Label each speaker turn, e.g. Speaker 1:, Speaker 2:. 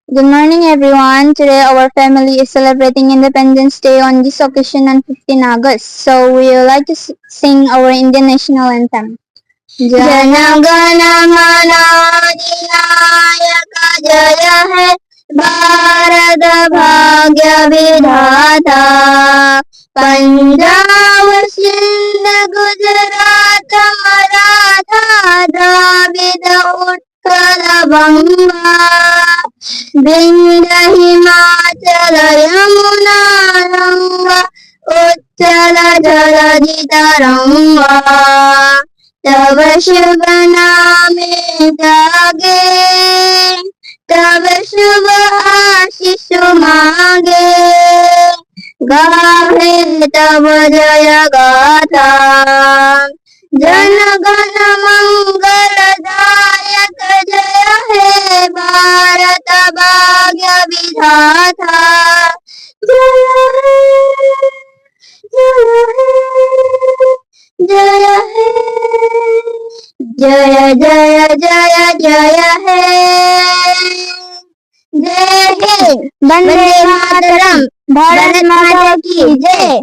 Speaker 1: Good morning, everyone. Today, our family is celebrating Independence Day on this occasion on 15 August. So, we would like to sing our Indian national anthem. जनगण मन अधिनायक जय है भारत भाग्य विधाता पंजाब सिंध गुजरात मराठा द्राविड उत्कल बंगा विंध्य हिमाचल यमुना गंगा उच्चल जलधि तरंगा तब शुभ नामे जागे तब शुभ आशीष मांगे गाहे तब जय गाथा जन गण मंगलदायक जय हे भारत भाग्य विधाता जय हे जय हे जय जय जय जय हे जय हे वंदे मातरम भारत माता की जय।